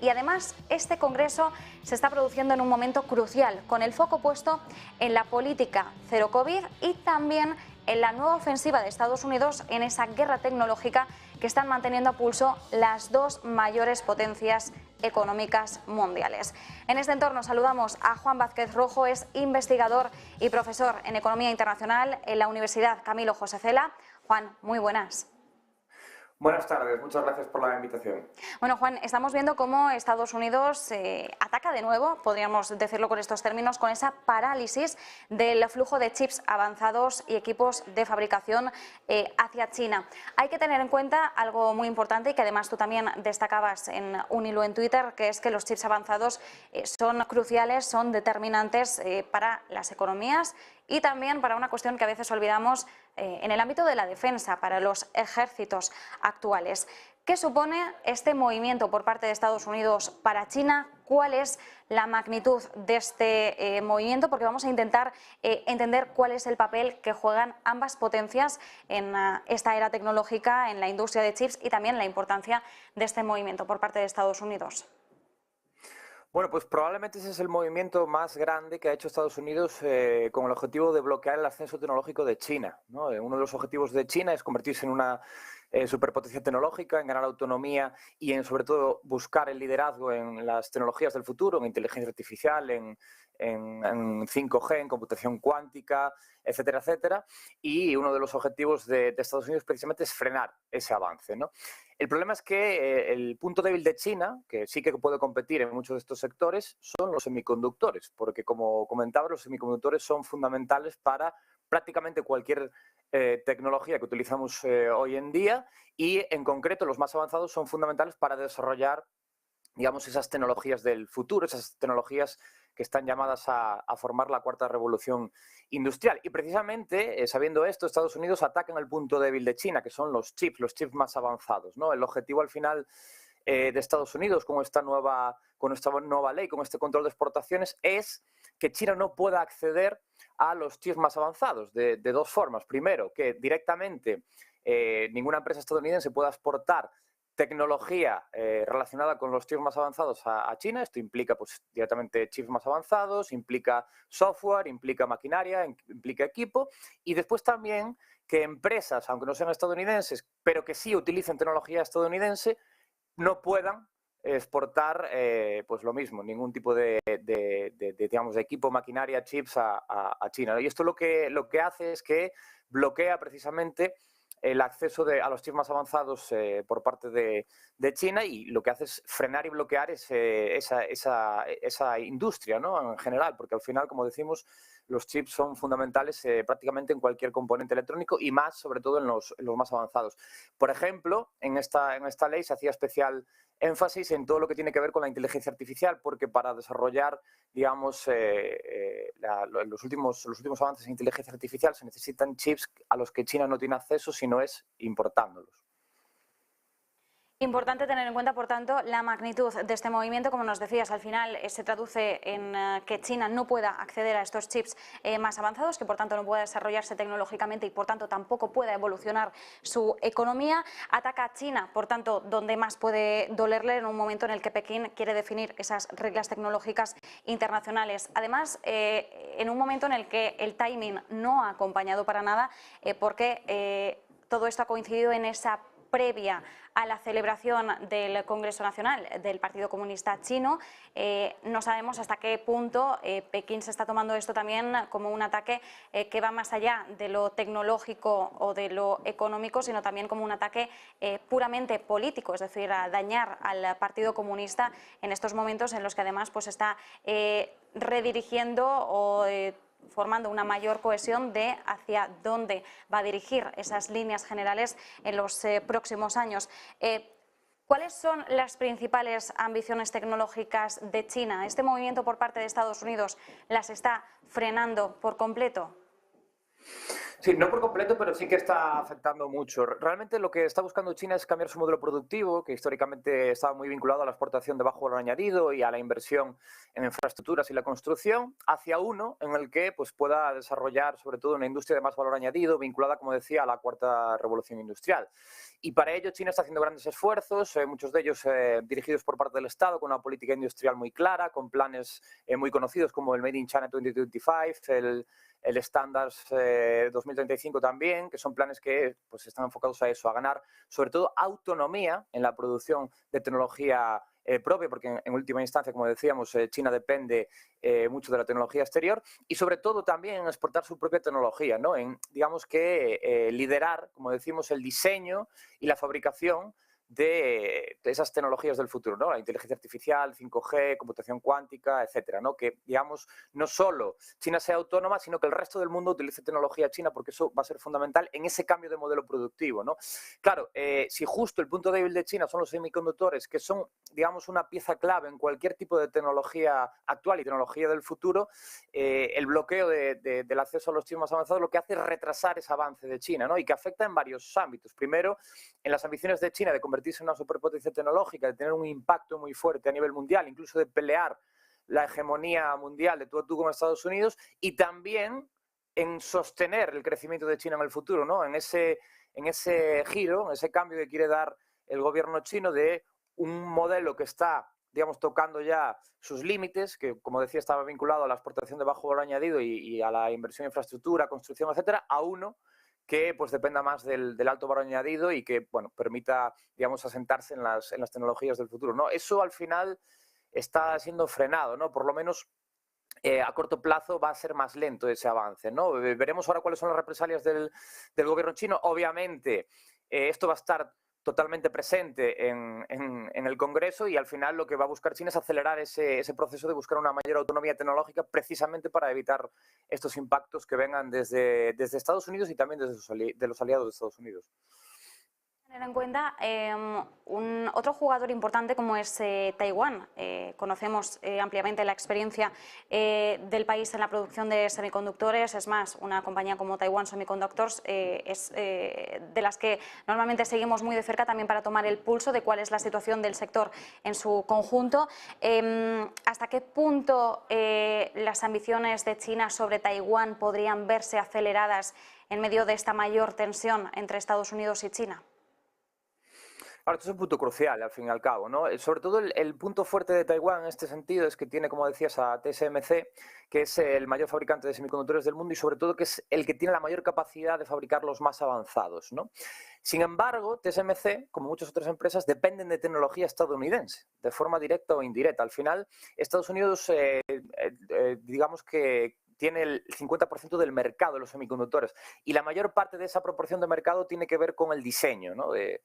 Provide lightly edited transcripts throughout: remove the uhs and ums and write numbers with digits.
Y además, este congreso se está produciendo en un momento crucial, con el foco puesto en la política cero COVID y también en la nueva ofensiva de Estados Unidos en esa guerra tecnológica que están manteniendo a pulso las dos mayores potencias económicas mundiales. En este entorno saludamos a Juan Vázquez Rojo, es investigador y profesor en Economía Internacional en la Universidad Camilo José Cela. Juan, muy buenas. Buenas tardes, muchas gracias por la invitación. Bueno, Juan, estamos viendo cómo Estados Unidos ataca de nuevo, podríamos decirlo con estos términos, con esa parálisis del flujo de chips avanzados y equipos de fabricación hacia China. Hay que tener en cuenta algo muy importante y que además tú también destacabas en un hilo en Twitter, que es que los chips avanzados son cruciales, son determinantes para las economías y también para una cuestión que a veces olvidamos en el ámbito de la defensa, para los ejércitos actuales. ¿Qué supone este movimiento por parte de Estados Unidos para China? ¿Cuál es la magnitud de este movimiento? Porque vamos a intentar entender cuál es el papel que juegan ambas potencias en esta era tecnológica, en la industria de chips y también la importancia de este movimiento por parte de Estados Unidos. Bueno, pues probablemente ese es el movimiento más grande que ha hecho Estados Unidos con el objetivo de bloquear el ascenso tecnológico de China, ¿no? Uno de los objetivos de China es convertirse en una superpotencia tecnológica, en ganar autonomía y en, sobre todo, buscar el liderazgo en las tecnologías del futuro, en inteligencia artificial, en 5G, en computación cuántica, etcétera, etcétera. Y uno de los objetivos de Estados Unidos precisamente es frenar ese avance, ¿no? El problema es que el punto débil de China, que sí que puede competir en muchos de estos sectores, son los semiconductores, porque como comentaba, los semiconductores son fundamentales para prácticamente cualquier tecnología que utilizamos hoy en día y en concreto los más avanzados son fundamentales para desarrollar, digamos, esas tecnologías del futuro, esas tecnologías que están llamadas a formar la cuarta revolución industrial. Y precisamente, sabiendo esto, Estados Unidos ataca en el punto débil de China, que son los chips más avanzados, ¿no? El objetivo al final de Estados Unidos con esta nueva ley, con este control de exportaciones, es que China no pueda acceder a los chips más avanzados de dos formas. Primero, que directamente ninguna empresa estadounidense pueda exportar tecnología relacionada con los chips más avanzados a China. Esto implica pues, directamente chips más avanzados, implica software, implica maquinaria, implica equipo. Y después también que empresas, aunque no sean estadounidenses, pero que sí utilicen tecnología estadounidense, no puedan exportar pues lo mismo, ningún tipo digamos, de equipo, maquinaria, chips a China. Y esto lo que hace es que bloquea precisamente el acceso a los chips más avanzados por parte de China y lo que hace es frenar y bloquear esa industria, ¿no? En general, porque al final, como decimos, los chips son fundamentales prácticamente en cualquier componente electrónico y más, sobre todo, en los más avanzados. Por ejemplo, en esta ley se hacía especial énfasis en todo lo que tiene que ver con la inteligencia artificial, porque para desarrollar, digamos, los últimos avances en inteligencia artificial se necesitan chips a los que China no tiene acceso si no es importándolos. Importante tener en cuenta, por tanto, la magnitud de este movimiento. Como nos decías, al final se traduce en que China no pueda acceder a estos chips más avanzados, que por tanto no pueda desarrollarse tecnológicamente y por tanto tampoco pueda evolucionar su economía. Ataca a China, por tanto, donde más puede dolerle en un momento en el que Pekín quiere definir esas reglas tecnológicas internacionales. Además, en un momento en el que el timing no ha acompañado para nada, porque todo esto ha coincidido en esa previa a la celebración del Congreso Nacional del Partido Comunista Chino. No sabemos hasta qué punto Pekín se está tomando esto también como un ataque que va más allá de lo tecnológico o de lo económico, sino también como un ataque puramente político, es decir, a dañar al Partido Comunista en estos momentos en los que además pues está redirigiendo o formando una mayor cohesión de hacia dónde va a dirigir esas líneas generales en los próximos años. ¿Cuáles son las principales ambiciones tecnológicas de China? ¿Este movimiento por parte de Estados Unidos las está frenando por completo? Sí, no por completo, pero sí que está afectando mucho. Realmente lo que está buscando China es cambiar su modelo productivo, que históricamente estaba muy vinculado a la exportación de bajo valor añadido y a la inversión en infraestructuras y la construcción, hacia uno en el que pues, pueda desarrollar sobre todo una industria de más valor añadido vinculada, como decía, a la cuarta revolución industrial. Y para ello China está haciendo grandes esfuerzos, muchos de ellos dirigidos por parte del Estado, con una política industrial muy clara, con planes muy conocidos como el Made in China 2025, el estándar 2035 también, que son planes que pues, están enfocados a eso, a ganar sobre todo autonomía en la producción de tecnología propia, porque en última instancia, como decíamos, China depende mucho de la tecnología exterior y sobre todo también en exportar su propia tecnología, ¿no? En, digamos que liderar, como decimos, el diseño y la fabricación de esas tecnologías del futuro, ¿no? La inteligencia artificial, 5G, computación cuántica, etcétera, ¿no? Que, digamos, no solo China sea autónoma, sino que el resto del mundo utilice tecnología china, porque eso va a ser fundamental en ese cambio de modelo productivo, ¿no? Claro, si justo el punto débil de China son los semiconductores, que son, digamos, una pieza clave en cualquier tipo de tecnología actual y tecnología del futuro, el bloqueo del acceso a los chips más avanzados lo que hace es retrasar ese avance de China, ¿no? Y que afecta en varios ámbitos. Primero, en las ambiciones de China de convertirse en una superpotencia tecnológica, de tener un impacto muy fuerte a nivel mundial, incluso de pelear la hegemonía mundial de tú a tú con Estados Unidos, y también en sostener el crecimiento de China en el futuro, ¿no? En ese giro, en ese cambio que quiere dar el gobierno chino de un modelo que está, digamos, tocando ya sus límites, que, como decía, estaba vinculado a la exportación de bajo valor añadido y a la inversión en infraestructura, construcción, etcétera, a uno que pues dependa más del alto valor añadido y que bueno, permita, digamos, asentarse en las tecnologías del futuro, ¿no? Eso al final está siendo frenado, ¿no? Por lo menos a corto plazo va a ser más lento ese avance, ¿no? Veremos ahora cuáles son las represalias del gobierno chino. Obviamente, esto va a estar totalmente presente en el Congreso y al final lo que va a buscar China es acelerar ese proceso de buscar una mayor autonomía tecnológica precisamente para evitar estos impactos que vengan desde Estados Unidos y también desde de los aliados de Estados Unidos. Tener en cuenta otro jugador importante como es Taiwán. Conocemos ampliamente la experiencia del país en la producción de semiconductores. Es más, una compañía como Taiwan Semiconductors es de las que normalmente seguimos muy de cerca también para tomar el pulso de cuál es la situación del sector en su conjunto. ¿Hasta qué punto las ambiciones de China sobre Taiwán podrían verse aceleradas en medio de esta mayor tensión entre Estados Unidos y China? Ahora, esto es un punto crucial, al fin y al cabo, ¿no? Sobre todo el punto fuerte de Taiwán en este sentido es que tiene, como decías, a TSMC, que es el mayor fabricante de semiconductores del mundo y sobre todo que es el que tiene la mayor capacidad de fabricar los más avanzados, ¿no? Sin embargo, TSMC, como muchas otras empresas, dependen de tecnología estadounidense, de forma directa o indirecta. Al final, Estados Unidos, digamos que tiene el 50% del mercado de los semiconductores y la mayor parte de esa proporción de mercado tiene que ver con el diseño, ¿no? de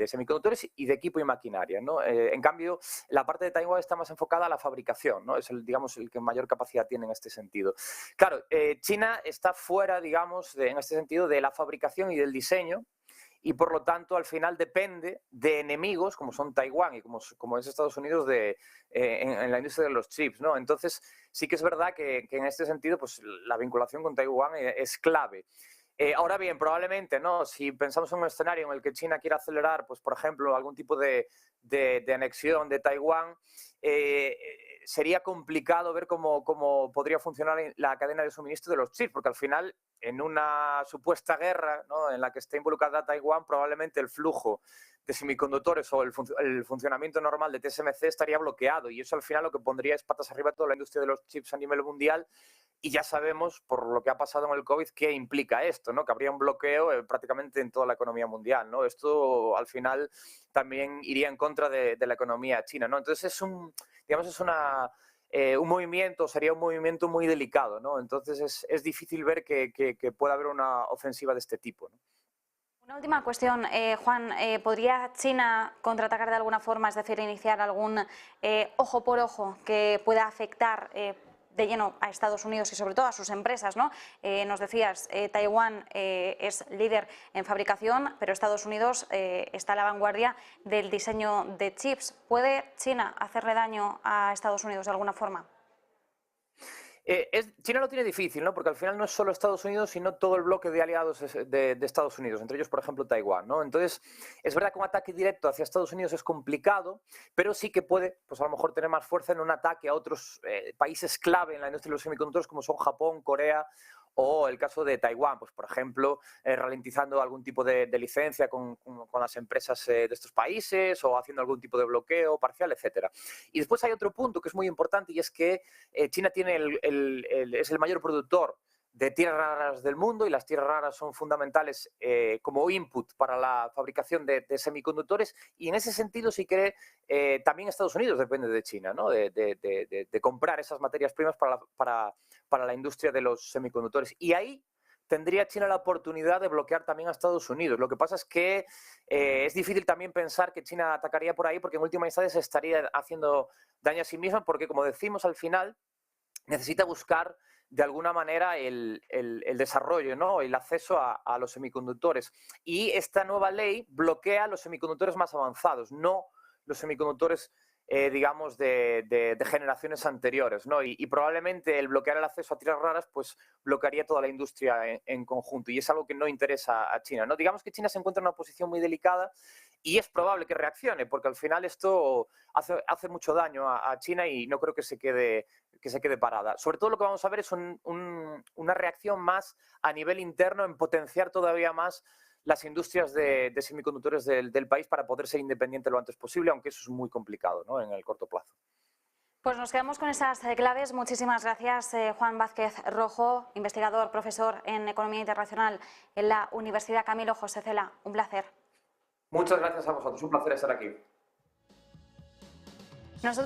semiconductores y de equipo y maquinaria, ¿no? En cambio, la parte de Taiwán está más enfocada a la fabricación, ¿no? Es digamos, el que mayor capacidad tiene en este sentido. Claro, China está fuera, digamos, en este sentido, de la fabricación y del diseño, y por lo tanto al final depende de enemigos como son Taiwán y como es Estados Unidos en la industria de los chips, ¿no? Entonces sí que es verdad que en este sentido pues la vinculación con Taiwán es clave. Ahora bien, probablemente, ¿no? Si pensamos en un escenario en el que China quiera acelerar, pues por ejemplo, algún tipo de anexión de Taiwán, sería complicado ver cómo podría funcionar la cadena de suministro de los chips, porque al final, en una supuesta guerra, ¿no? En la que esté involucrada Taiwán, probablemente el flujo de semiconductores o el funcionamiento normal de TSMC estaría bloqueado y eso al final lo que pondría es patas arriba toda la industria de los chips a nivel mundial. Y ya sabemos, por lo que ha pasado en el COVID, qué implica esto, ¿no? Que habría un bloqueo prácticamente en toda la economía mundial, ¿no? Esto al final también iría en contra de la economía china, ¿no? Entonces es un movimiento, sería un movimiento muy delicado, ¿no? Entonces es difícil ver que pueda haber una ofensiva de este tipo, ¿no? Una última cuestión, Juan, ¿podría China contraatacar de alguna forma, es decir, iniciar algún ojo por ojo que pueda afectar de lleno a Estados Unidos y sobre todo a sus empresas, ¿no? Nos decías, Taiwán es líder en fabricación, pero Estados Unidos está a la vanguardia del diseño de chips. ¿Puede China hacerle daño a Estados Unidos de alguna forma? China lo tiene difícil, ¿no? Porque al final no es solo Estados Unidos, sino todo el bloque de aliados de Estados Unidos, entre ellos, por ejemplo, Taiwán, ¿no? Entonces, es verdad que un ataque directo hacia Estados Unidos es complicado, pero sí que puede, pues a lo mejor tener más fuerza en un ataque a otros países clave en la industria de los semiconductores, como son Japón, Corea o el caso de Taiwán, pues por ejemplo, ralentizando algún tipo de licencia con las empresas de estos países o haciendo algún tipo de bloqueo parcial, etcétera. Y después hay otro punto que es muy importante y es que China tiene es el mayor productor de tierras raras del mundo y las tierras raras son fundamentales como input para la fabricación de semiconductores y en ese sentido sí que también Estados Unidos depende de China, ¿no? de comprar esas materias primas para la industria de los semiconductores y ahí tendría China la oportunidad de bloquear también a Estados Unidos. Lo que pasa es que es difícil también pensar que China atacaría por ahí porque en última instancia se estaría haciendo daño a sí misma porque, como decimos, al final necesita buscar de alguna manera el desarrollo, ¿no? El acceso a los semiconductores. Y esta nueva ley bloquea los semiconductores más avanzados, no los semiconductores, digamos, de generaciones anteriores, ¿no? Y probablemente el bloquear el acceso a tierras raras, pues bloquearía toda la industria en conjunto. Y es algo que no interesa a China, ¿no? Digamos que China se encuentra en una posición muy delicada y es probable que reaccione, porque al final esto hace mucho daño a China y no creo que se quede parada. Sobre todo lo que vamos a ver es una reacción más a nivel interno en potenciar todavía más las industrias de semiconductores del país para poder ser independiente lo antes posible, aunque eso es muy complicado, ¿no? En el corto plazo. Pues nos quedamos con esas claves. Muchísimas gracias, Juan Vázquez Rojo, investigador, profesor en Economía Internacional en la Universidad Camilo José Cela. Un placer. Muchas gracias a vosotros, un placer estar aquí.